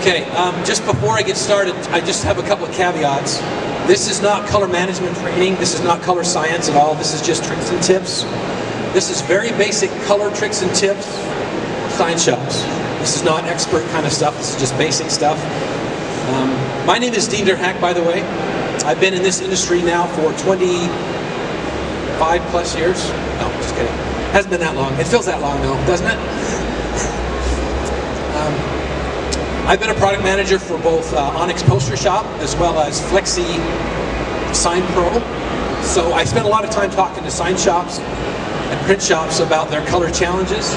Okay, just before I get started, I just have a couple of caveats. This is not color management training. This is not color science at all. This is just tricks and tips. This is very basic color tricks and tips for sign shops. This is not expert kind of stuff. This is just basic stuff. My name is Dean Derhack, by the way. I've been in this industry now for 25 plus years. No, just kidding. It hasn't been that long. It feels that long though, doesn't it? I've been a product manager for both Onyx Poster Shop as well as Flexi Sign Pro. So I spent a lot of time talking to sign shops and print shops about their color challenges.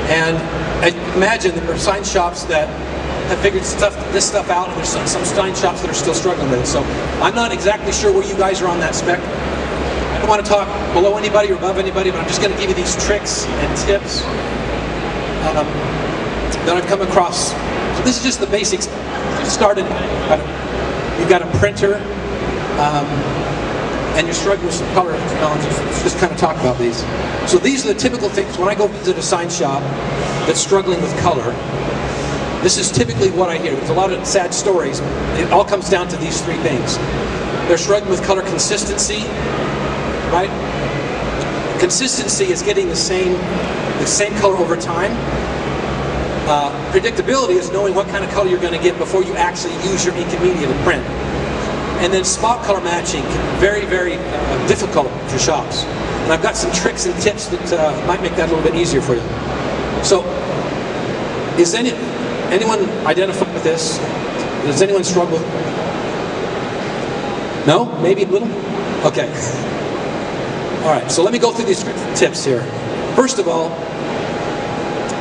And I imagine there are sign shops that have figured this stuff out, and there's some sign shops that are still struggling with it. So I'm not exactly sure where you guys are on that spectrum. I don't want to talk below anybody or above anybody, but I'm just going to give you these tricks and tips that I've come across. So this is just the basics. You started, you've got a printer, and you're struggling with some color challenges. Let's just kind of talk about these. So these are the typical things when I go visit a sign shop that's struggling with color. This is typically what I hear. There's a lot of sad stories. It all comes down to these three things. They're struggling with color consistency, right? Consistency is getting the same color over time. Predictability is knowing what kind of color you're going to get before you actually use your ink and media to print. And then spot color matching can be very, very difficult for shops. And I've got some tricks and tips that might make that a little bit easier for you. So, is anyone identify with this? Does anyone struggle? No? Maybe a little? Okay. All right, so let me go through these tips here. First of all,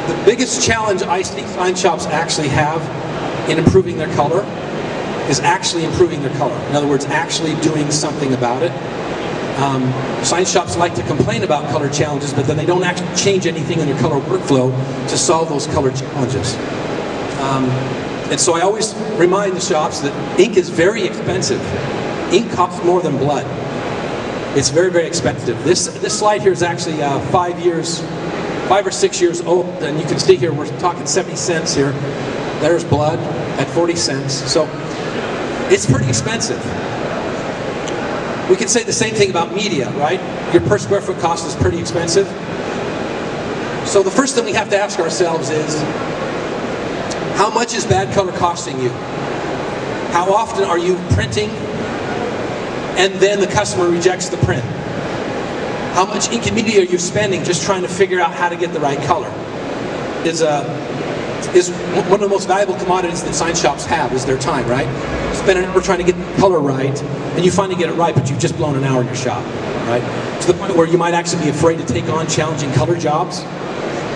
the biggest challenge I see sign shops actually have in improving their color is actually improving their color. In other words, actually doing something about it. Sign shops like to complain about color challenges, but then they don't actually change anything in their color workflow to solve those color challenges. And so I always remind the shops that ink is very expensive. Ink costs more than blood. It's very, very expensive. This slide here is actually 5 or 6 years old, and you can see here we're talking 70 cents here. There's blood at 40 cents. So it's pretty expensive. We can say the same thing about media, right? Your per square foot cost is pretty expensive. So the first thing we have to ask ourselves is, how much is bad color costing you? How often are you printing and then the customer rejects the print? How much ink and media are you spending just trying to figure out how to get the right color? Is one of the most valuable commodities that sign shops have is their time, right? You spend an hour trying to get the color right, and you finally get it right, but you've just blown an hour in your shop, right? To the point where you might actually be afraid to take on challenging color jobs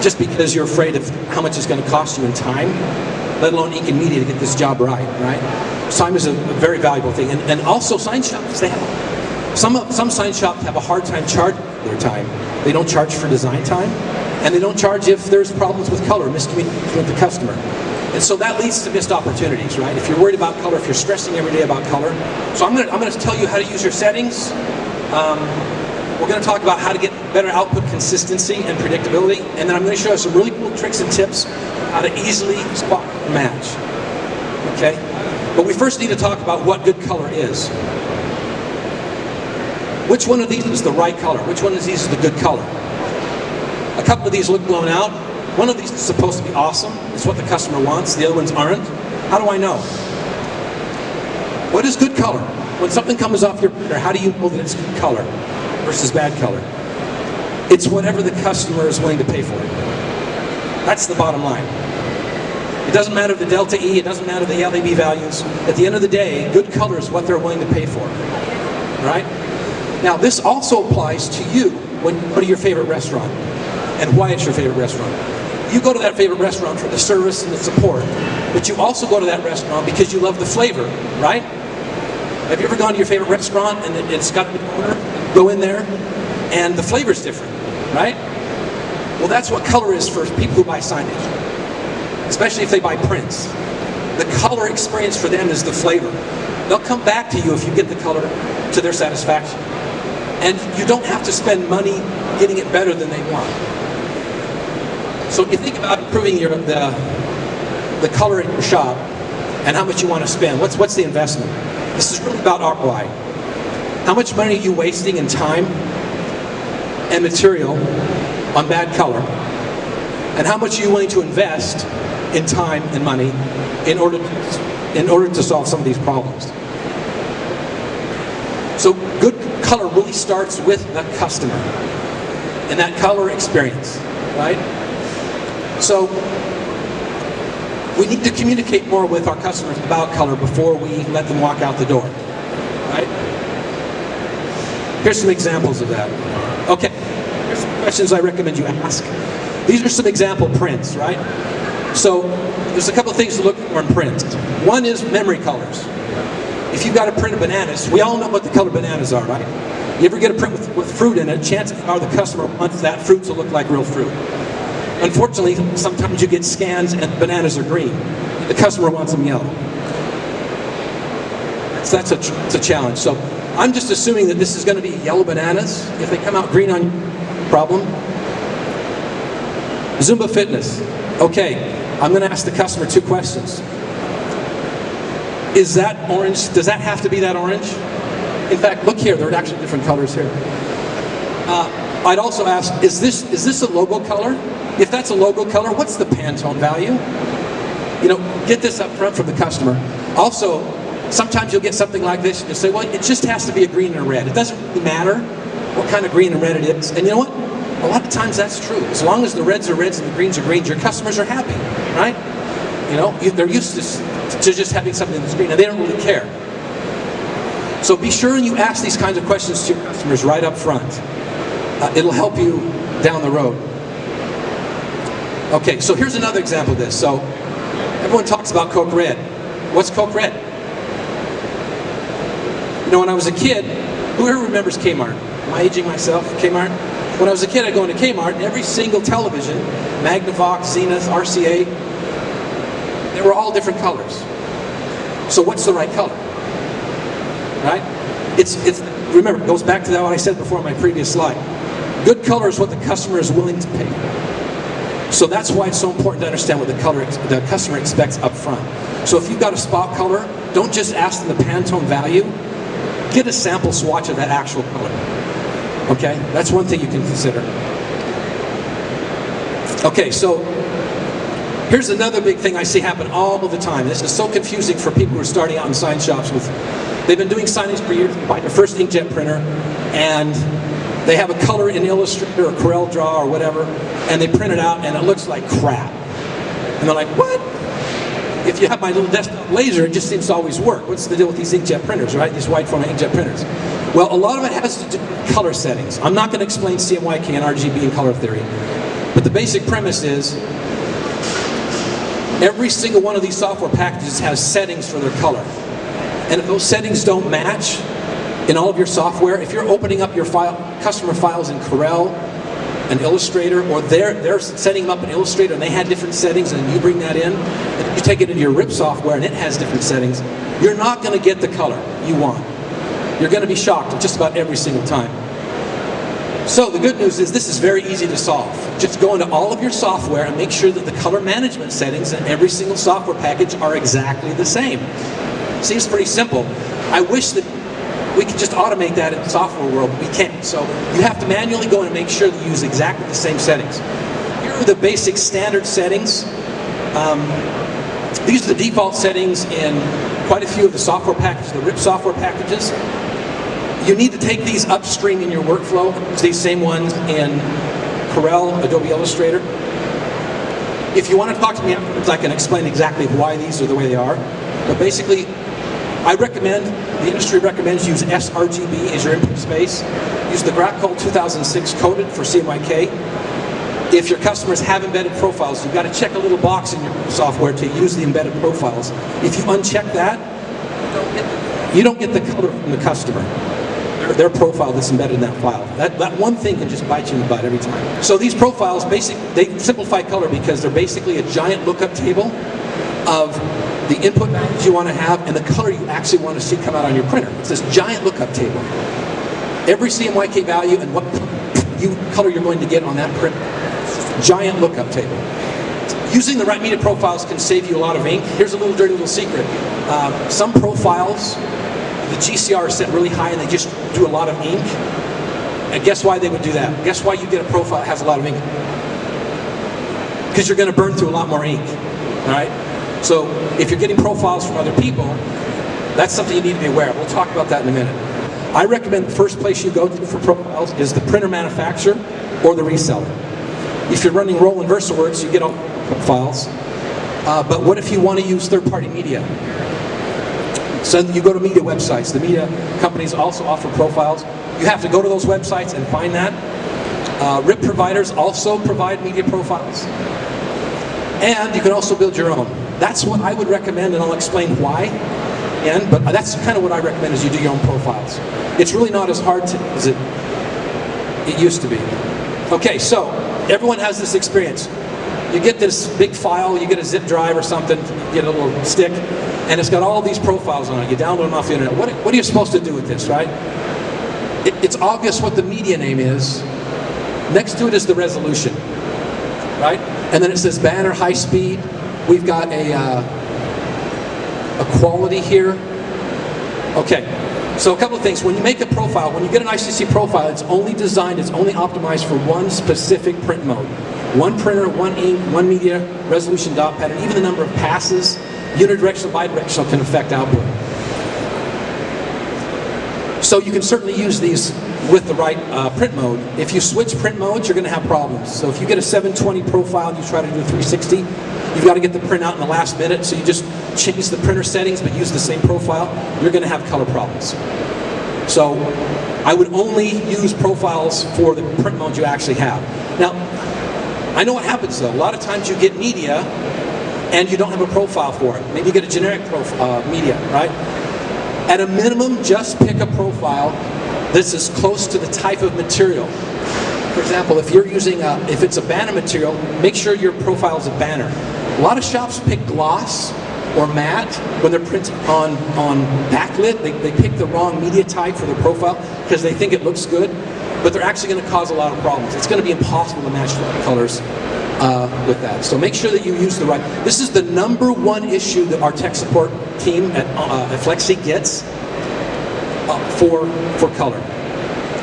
just because you're afraid of how much it's going to cost you in time, let alone ink and media to get this job right? Time is a very valuable thing. And also sign shops, they have some sign shops have a hard time charging their time. They don't charge for design time, and they don't charge if there's problems with color, miscommunication with the customer. And so that leads to missed opportunities, right? If you're worried about color, if you're stressing every day about color. So I'm going to tell you how to use your settings. We're going to talk about how to get better output consistency and predictability, and then I'm going to show you some really cool tricks and tips how to easily spot and match. Okay? But we first need to talk about what good color is. Which one of these is the right color? Which one of these is the good color? A couple of these look blown out. One of these is supposed to be awesome. It's what the customer wants. The other ones aren't. How do I know? What is good color? When something comes off your printer, how do you know that it's good color versus bad color? It's whatever the customer is willing to pay for it. That's the bottom line. It doesn't matter the delta E, it doesn't matter the LAB values. At the end of the day, good color is what they're willing to pay for. Right? Now, this also applies to you when you go to your favorite restaurant and why it's your favorite restaurant. You go to that favorite restaurant for the service and the support, but you also go to that restaurant because you love the flavor, right? Have you ever gone to your favorite restaurant and it's got the owner, go in there, and the flavor's different, right? Well, that's what color is for people who buy signage, especially if they buy prints. The color experience for them is the flavor. They'll come back to you if you get the color to their satisfaction. And you don't have to spend money getting it better than they want. So if you think about improving the color in your shop and how much you want to spend. What's the investment? This is really about ROI. How much money are you wasting in time and material on bad color? And how much are you willing to invest in time and money in order to solve some of these problems? So good color really starts with the customer and that color experience, right? So we need to communicate more with our customers about color before we let them walk out the door, right? Here's some examples of that. Okay, here's some questions I recommend you ask. These are some example prints, right? So there's a couple things to look for in prints. One is memory colors. If you've got a print of bananas, we all know what the color bananas are, right? You ever get a print with fruit in it, chances are the customer wants that fruit to look like real fruit. Unfortunately, sometimes you get scans and bananas are green. The customer wants them yellow. So that's a challenge. So I'm just assuming that this is going to be yellow bananas. If they come out green on problem. Zumba Fitness. Okay, I'm going to ask the customer 2 questions. Is that orange? Does that have to be that orange? In fact, look here. There are actually different colors here. I'd also ask, is this a logo color? If that's a logo color, what's the Pantone value? You know, get this up front from the customer. Also, sometimes you'll get something like this and you'll say, well, it just has to be a green and a red. It doesn't really matter what kind of green and red it is. And you know what? A lot of times that's true. As long as the reds are reds and the greens are greens, your customers are happy, right? You know, they're used to just having something that's green and they don't really care. So be sure and you ask these kinds of questions to your customers right up front. It'll help you down the road. Okay, so here's another example of this. So everyone talks about Coke Red. What's Coke Red? You know, when I was a kid, who remembers Kmart? Am I aging myself? Kmart? When I was a kid, I'd go into Kmart and every single television, Magnavox, Zenith, RCA, they were all different colors. So what's the right color? Right? Remember, it goes back to what I said before on my previous slide. Good color is what the customer is willing to pay. So that's why it's so important to understand what the customer expects up front. So if you've got a spot color, don't just ask them the Pantone value. Get a sample swatch of that actual color. Okay? That's one thing you can consider. Okay, so here's another big thing I see happen all the time. This is so confusing for people who are starting out in sign shops. They've been doing signage for years. They buy their first inkjet printer, and they have a color in Illustrator or Corel Draw or whatever, and they print it out, and it looks like crap. And they're like, what? If you have my little desktop laser, it just seems to always work. What's the deal with these inkjet printers, right? These wide format inkjet printers. Well, a lot of it has to do with color settings. I'm not going to explain CMYK and RGB and color theory, but the basic premise is every single one of these software packages has settings for their color. And if those settings don't match in all of your software, if you're opening up your customer files in Corel and Illustrator, or they're setting them up in Illustrator and they had different settings and you bring that in, and you take it into your RIP software and it has different settings, you're not going to get the color you want. You're going to be shocked just about every single time. So the good news is this is very easy to solve. Just go into all of your software and make sure that the color management settings in every single software package are exactly the same. Seems pretty simple. I wish that we could just automate that in the software world, but we can't. So you have to manually go in and make sure that you use exactly the same settings. Here are the basic standard settings. These are the default settings in quite a few of the software packages, the RIP software packages. You need to take these upstream in your workflow. It's these same ones in Corel, Adobe Illustrator. If you want to talk to me afterwards, I can explain exactly why these are the way they are. But basically, the industry recommends use sRGB as your input space. Use the Grapcol 2006 coded for CMYK. If your customers have embedded profiles, you've got to check a little box in your software to use the embedded profiles. If you uncheck that, you don't get the color from the customer. Their profile that's embedded in that file. That one thing can just bite you in the butt every time. So these profiles, they simplify color because they're basically a giant lookup table of the input values you want to have and the color you actually want to see come out on your printer. It's this giant lookup table. Every CMYK value and what color you're going to get on that print. It's just a giant lookup table. Using the right media profiles can save you a lot of ink. Here's a little dirty little secret. Some profiles, the GCR is set really high and they just do a lot of ink. And guess why they would do that? Guess why you get a profile that has a lot of ink? Because you're going to burn through a lot more ink. All right? So if you're getting profiles from other people, that's something you need to be aware of. We'll talk about that in a minute. I recommend the first place you go to for profiles is the printer manufacturer or the reseller. If you're running Roland VersaWorks, you get all profiles. But what if you want to use third-party media? So you go to media websites. The media companies also offer profiles. You have to go to those websites and find that. RIP providers also provide media profiles. And you can also build your own. That's what I would recommend, and I'll explain why. But that's kind of what I recommend, is you do your own profiles. It's really not as hard as it used to be. Okay, so everyone has this experience. You get this big file, you get a zip drive or something, you get a little stick, and it's got all these profiles on it. You download them off the internet. What are you supposed to do with this, right? It's obvious what the media name is. Next to it is the resolution, right? And then it says banner, high speed. We've got a quality here. Okay, so a couple of things. When you make a profile, when you get an ICC profile, it's only designed, it's only optimized for one specific print mode. One printer, one ink, one media, resolution, dot pattern, even the number of passes, unidirectional, bidirectional can affect output. So you can certainly use these with the right print mode. If you switch print modes, you're going to have problems. So if you get a 720 profile and you try to do a 360, you've got to get the print out in the last minute, so you just change the printer settings but use the same profile, you're going to have color problems. So I would only use profiles for the print mode you actually have. Now, I know what happens though. A lot of times you get media and you don't have a profile for it. Maybe you get a generic media, right? At a minimum, just pick a profile that's as close to the type of material. For example, if you're using if it's a banner material, make sure your profile is a banner. A lot of shops pick gloss or matte when they're printing on backlit. They pick the wrong media type for their profile because they think it looks good, but they're actually going to cause a lot of problems. It's going to be impossible to match the colors with that. So make sure that you use the right. This is the #1 issue that our tech support team at Flexi gets for color,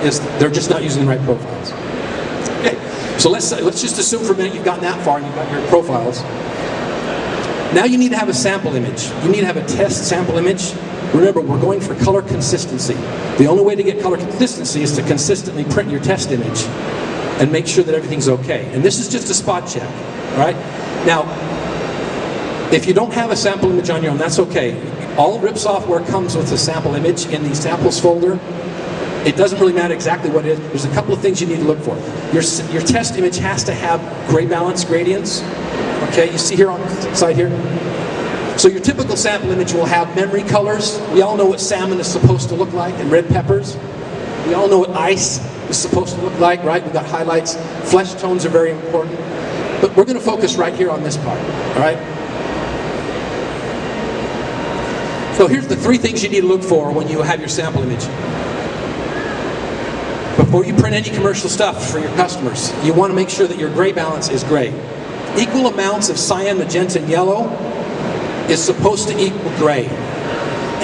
is they're just not using the right profiles. Okay, so let's just assume for a minute you've gotten that far and you've got your profiles. Now you need to have a sample image. You need to have a test sample image. Remember, we're going for color consistency. The only way to get color consistency is to consistently print your test image and make sure that everything's okay. And this is just a spot check, all right? Now, if you don't have a sample image on your own, that's okay. All RIP software comes with a sample image in the samples folder. It doesn't really matter exactly what it is. There's a couple of things you need to look for. Your test image has to have gray balance gradients. Okay, you see here on the side here? So your typical sample image will have memory colors. We all know what salmon is supposed to look like, and red peppers. We all know what ice is supposed to look like, right? We've got highlights. Flesh tones are very important. But we're going to focus right here on this part, all right? So here's the 3 things you need to look for when you have your sample image. Before you print any commercial stuff for your customers, you want to make sure that your gray balance is gray. Equal amounts of cyan, magenta, and yellow is supposed to equal gray.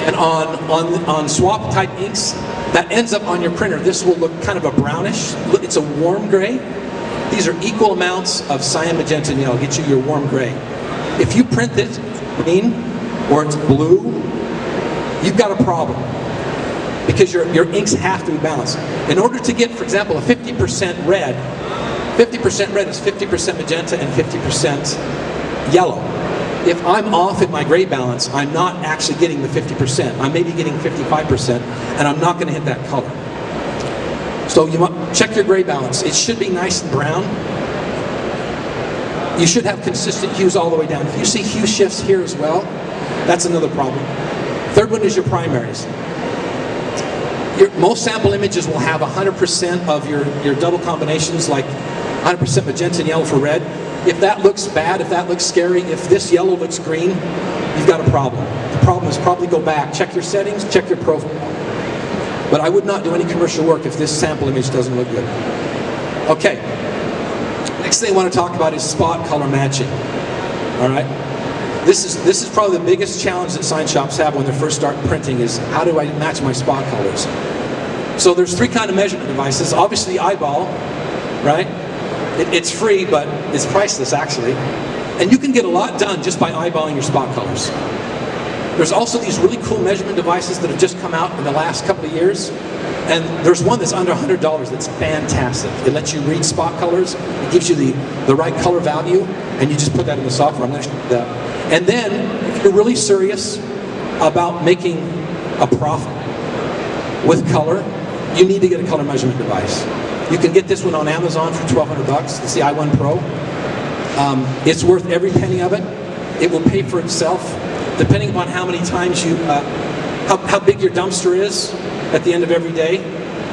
And on swap type inks, that ends up on your printer. This will look kind of a brownish. It's a warm gray. These are equal amounts of cyan, magenta, and yellow. Get you your warm gray. If you print this green or it's blue, you've got a problem, because your inks have to be balanced. In order to get, for example, a 50% red, 50% red is 50% magenta and 50% yellow. If I'm off at my gray balance, I'm not actually getting the 50%. I'm maybe getting 55%, and I'm not going to hit that color. So you want check your gray balance. It should be nice and brown. You should have consistent hues all the way down. If you see hue shifts here as well, that's another problem. Third one is your primaries. Most sample images will have 100% of your double combinations, like 100% magenta and yellow for red. If that looks bad, if that looks scary, if this yellow looks green, you've got a problem. The problem is probably go back, check your settings, check your profile. But I would not do any commercial work if this sample image doesn't look good. Okay, next thing I want to talk about is spot color matching. All right. This is probably the biggest challenge that sign shops have when they first start printing is how do I match my spot colors? So there's three kind of measurement devices. Obviously eyeball, right? It's free, but it's priceless actually. And you can get a lot done just by eyeballing your spot colors. There's also these really cool measurement devices that have just come out in the last couple of years. And there's one that's under $100 that's fantastic. It lets you read spot colors. It gives you the right color value, and you just put that in the software. I'm going to show you that. And then, if you're really serious about making a profit with color, you need to get a color measurement device. You can get this one on Amazon for $1,200. It's the i1 Pro. It's worth every penny of it. It will pay for itself, depending upon how many times you, how big your dumpster is at the end of every day,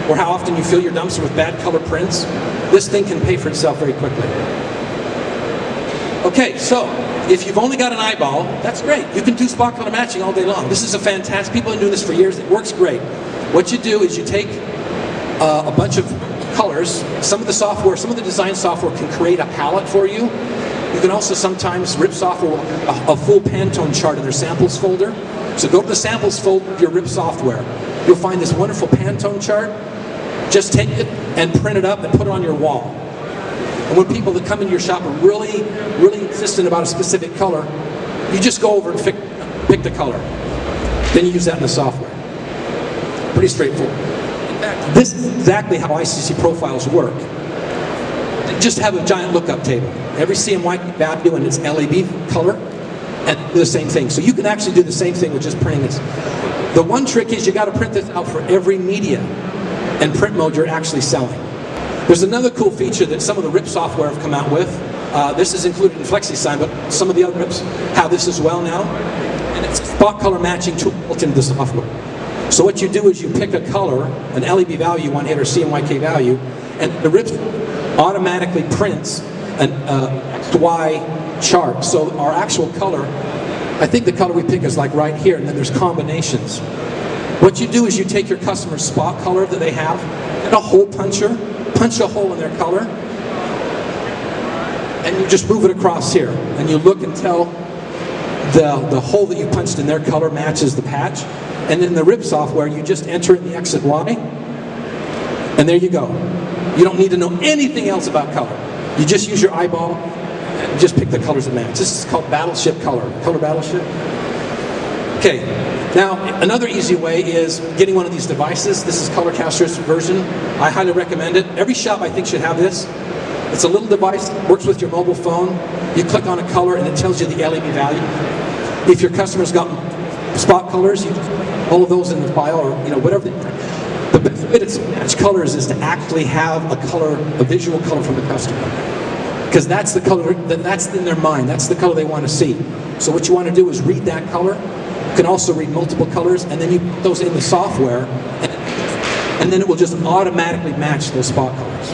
or how often you fill your dumpster with bad color prints. This thing can pay for itself very quickly. Okay, so if you've only got an eyeball, that's great. You can do spot color matching all day long. This is a fantastic, people have been doing this for years. It works great. What you do is you take a bunch of colors. Some of the software, some of the design software can create a palette for you. You can also sometimes, RIP software will have a full Pantone chart in their samples folder. So go to the samples folder of your RIP software. You'll find this wonderful Pantone chart. Just take it and print it up and put it on your wall. And when people that come into your shop are really, really insistent about a specific color, you just go over and pick the color. Then you use that in the software. Pretty straightforward. In fact, this is exactly how ICC profiles work. They just have a giant lookup table. Every CMYK value and its LEB color, and do the same thing. So you can actually do the same thing with just printing this. The one trick is you got to print this out for every media and print mode you're actually selling. There's another cool feature that some of the RIP software have come out with. This is included in FlexiSign, but some of the other RIPs have this as well now. And it's a spot color matching tool built into the software. So what you do is you pick a color, an LEB value you want to hit or CMYK value, and the RIP automatically prints an XY chart. So our actual color, I think the color we pick is like right here, and then there's combinations. What you do is you take your customer's spot color that they have, get a hole puncher, punch a hole in their color, and you just move it across here. And you look until the hole that you punched in their color matches the patch. And in the RIP software, you just enter in the X and Y, and there you go. You don't need to know anything else about color. You just use your eyeball and just pick the colors that match. This is called Battleship Color. Color Battleship. Okay, now another easy way is getting one of these devices. This is Colorcaster's version. I highly recommend it. Every shop I think should have this. It's a little device, works with your mobile phone. You click on a color and it tells you the LEB value. If your customer's got spot colors, you just put all of those in the file, or whatever. The best way to match colors is to actually have a color, a visual color from the customer. Because that's the color, that's in their mind, that's the color they want to see. So what you want to do is read that color. You can also read multiple colors, and then you put those in the software, and then it will just automatically match those spot colors.